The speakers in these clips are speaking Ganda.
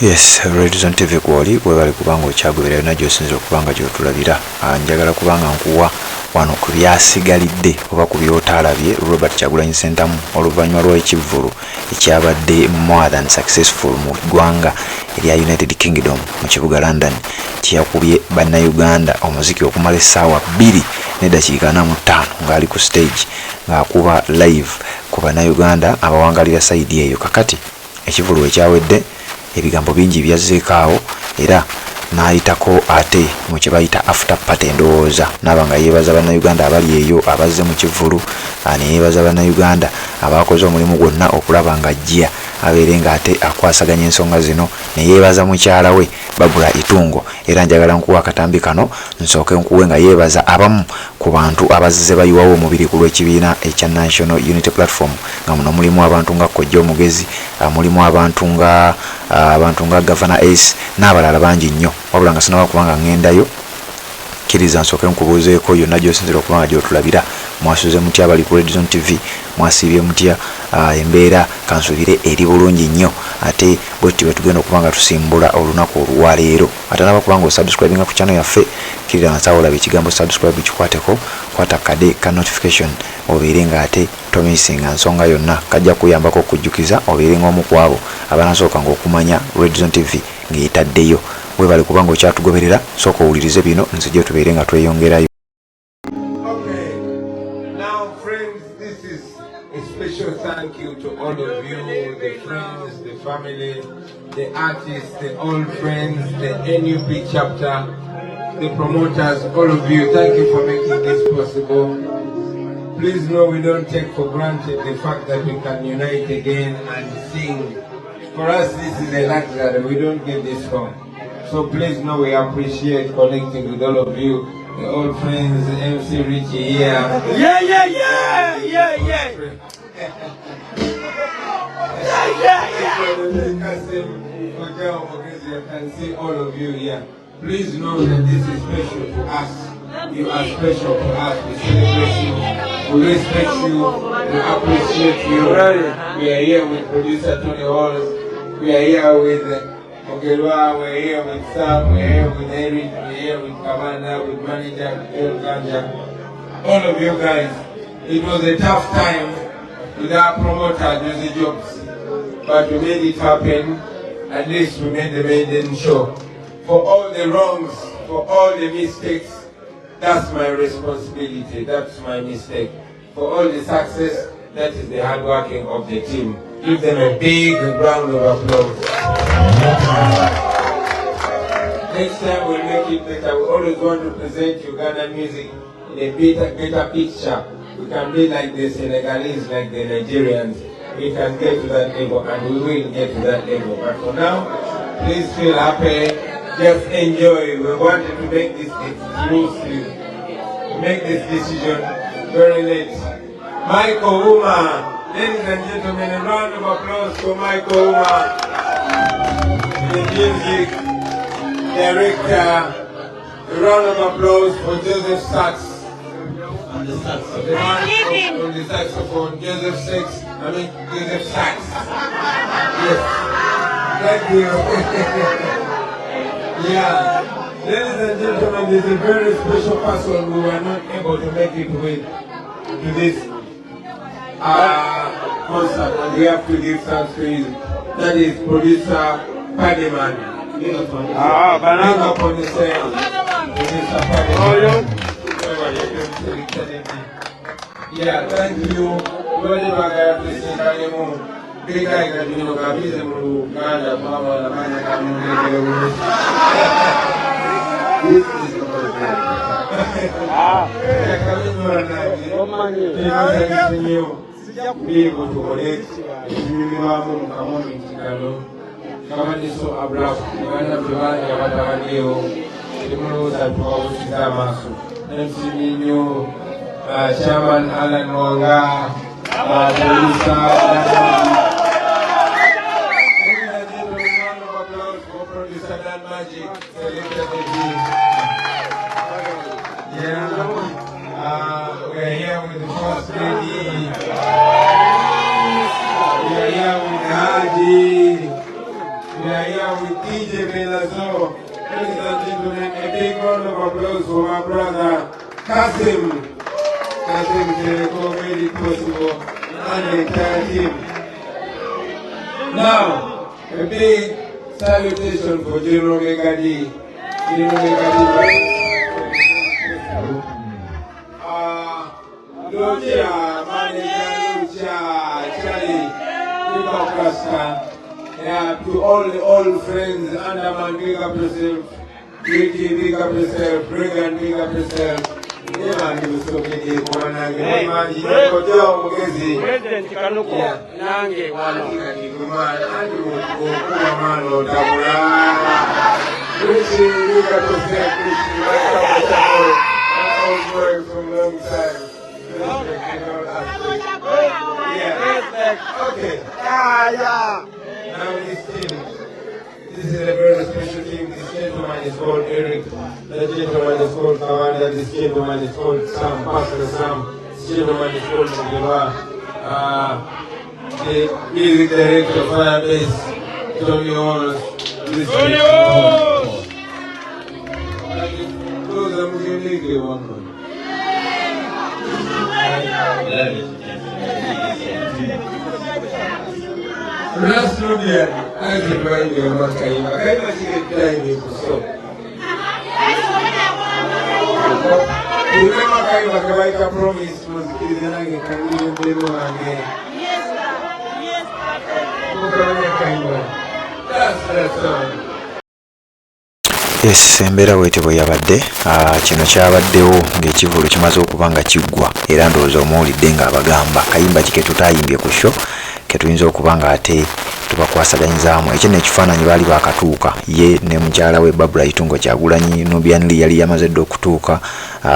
Yes, Ladies on TV kwoli bwebali kubanga okyagoberera najjo osinzira okubanga gyotulabira. Njagala kubanga nkuwa wano ku byasigalidde oba ku byotaalabye Robert Kyagulanyi Ssentamu oluvannyuma lw'ekivvulu ekyabadde more than successful mu ggwanga erya United Kingdom mu kibuga London kyeyakubye bannayuganda omuziki okumala essaawa 2 n'eddakiika 45 ng'ali ku stage ng'akuba live ku bannayuganda abawangalira sayidi eyo. Kakati ekivvulu ekyawedde ebigambo bingi byazzeekaawo era n'ayitako ate mu kye bayita after party endowooza n'abanga yeebaza bannayuganda abali eyo abazze mu kivvulu ne yeebaza bannayuganda abakoze omulimu gwonna okulaba nga ajja abeere ng'ate akwasaganya ensonga zino ne yeebaza mukyala we Babula Itungo. Era njagala nkuwa akatambi kano nsooke nkuwe nga yeebaza abamu ku bantu abazze bayiwawo omubiri ku lw'ekibiina ekya National Unity Platform nga muno mulimu abantu nga Kkojja Omugezi, mulimu abantu nga Governor Ace n'abalala bangi nnyo, wabula nga sinaba kubanga ng'endayo kkiriza nsooke nkubuuzeeko yonna gy'osinzira okubanga gy'otulabira. Mwasuze mutya abali ku Ladies on TV, mwasiibye mutya embeera kansuubire eri bulungi nnyo ate bwetti bwe tugenda okubanga tusimbula olunaku olwaleero. Ate naba kubanga osubscribinga ku channel yaffe kkiriza nga olaba ekigambo subscribe kikwateko, kwata kade ka notification obeere ng'ate tomisinga nsonga yonna. Kajja kuyambako okujjukiza obeere ng'omu ku abo abanasooka ng'okumanya Ladies on TV ng'etaddeyo. Webale kubanga okyatugoberera sooka owulirize bino nzije tubeere nga tweyongerayo. Thank you to all of you, the friends, the family, the artists, the old friends, the NUP chapter, the promoters, all of you. Thank you for making this possible. Please know we don't take for granted the fact that we can unite again and sing. For us, this is a luxury. We don't get this from. So please know we appreciate connecting with all of you, the old friends, MC Richie here. I can see all of you here. Please know that this is special to us. You are special to us. We celebrate you. We respect you. We appreciate you. We are here with producer Tony Halls. We are here with Ogelwa. We are here with Sam. We are here with Eric. We are here with Kamanda, with manager El Ganja. All of you guys. It was a tough time with our promoter, Josie Jobs. But we made it happen. At least we made the maiden show. For all the wrongs, for all the mistakes, that's my responsibility, that's my mistake. For all the success, that is the hard working of the team. Give them a big round of applause. Next time we'll make it better. We always want to present Ugandan music in a better picture. We can be like the Senegalese, like the Nigerians. We can get to that level and we will get to that level. But for now, please feel happy, just enjoy. We wanted to make this exclusive, make this decision very late. Michael Uma, ladies and gentlemen, a round of applause for Michael Uma, the music director. A round of applause for Joseph Sachs. On the saxophone, Joseph Sachs. Yes. Thank you. Yeah. Ladies and gentlemen, there's a very special person who were not able to make it with to this concert, and we have to give thanks to him. That is producer Paddyman. Big up on the stage. Producer Paddyman. Yeah, thank you. This Chairman Alan Mwanga, producer. Ladies and gentlemen, round of applause for producer Dan Magic. Yeah, we are here with the first lady. We are here with Haji. We are are here with DJ Belazo. Ladies and gentlemen, a big round of applause for my brother Kasim. Kasim Jericho made it possible and the entire team. Now, a big salutation for General Megadi. General Megadi. Lucia, manager Lucia, Charlie, big up Rasta. Yeah, to all the old friends, Andaman, big up yourself. Ricky, big up yourself. Regan, big up yourself. Yeah, man, you so many one again. Man, you go down, Mugezi. President Kanuko, Nange, one. Richie, big up yourself. Richie, big up yourself. I was working from a long time. Yeah. Okay. Yeah. Now this team, this is a very special team. This gentleman is called Eric. That gentleman is called Kawanda. This gentleman is called Sam, Pastor Sam. This gentleman is called Mugela. The music director, Firebase, Tony Owens. Tony Owens! Those are Muslim one. Last year, I was going to Makaiba. I was going to so. Remember Makaiba promise was given again. That's all. Yes, embeera bwete bwe yabadde kino kyabaddewo ng'ekivulu kimaze okuba nga kiggwa era ndowooza omuwulidde ng'abagamba kayimba kike tutayimbye ku sho ke tuyinza okuba nga ate tubakwasaganyizaamu ekyo n'ekifaananyi baali bakatuuka ye ne mukyala we Babula Itungo Kyagulanyi Nubian Lee yali yamaze dde okutuuka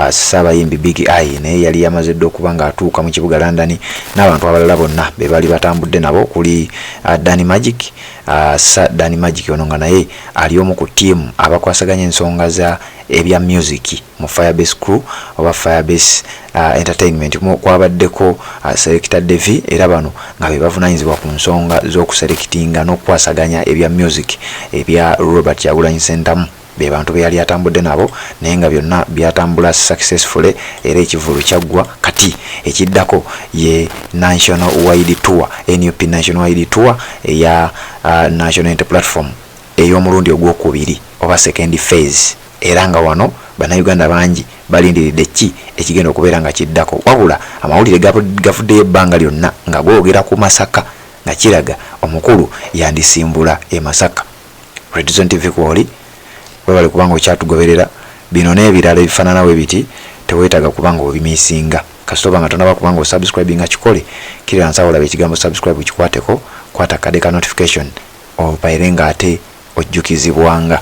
Ssaabayimbi Big Eye naye yali yamaze dde okuba ng'atuuka mu kibuga London n'abantu abalala bonna be baali batambudde nabo kuli Danny Magic Danny Magic ono nga naye ali omu ku ttiimu abakwasaganya ensonga za ebya music mu Firebase crew oba Firebase entertainment kwabaddeko Selector Devi era bano nga be bavunanyizibwa ku nsonga z'okuselectinga n'okukwasaganya ebya music ebya Robert Kyagulanyi Ssentamu be bantu be yali atambudde nabo naye nga byonna byatambula successfully era ekivulu kyaggwa kati ekiddako ye National Wide Tour NUP National Wide Tour eya National Inter Platform ey'omulundi ogwokubiri oba second phase era nga wano bannayuganda bangi balindiridde ki ekigenda okubeera nga kiddako wabula amawulire gavuddeyo ebbanga lyonna nga googera ku Masaka nga kiraga omukulu yandisimbula e Masaka. Red Zone TV kwoli webale kubanga okyatugoberera bino n'ebirala ebifaanana we biti teweetaaga kubanga obimiisinga kasitoba nga tonaba kubanga osubscribe nga kikole kirira nsawolabe ekigambo subscribe kikwateko kwata kade ka notification opaire nga ate ojjukizibwanga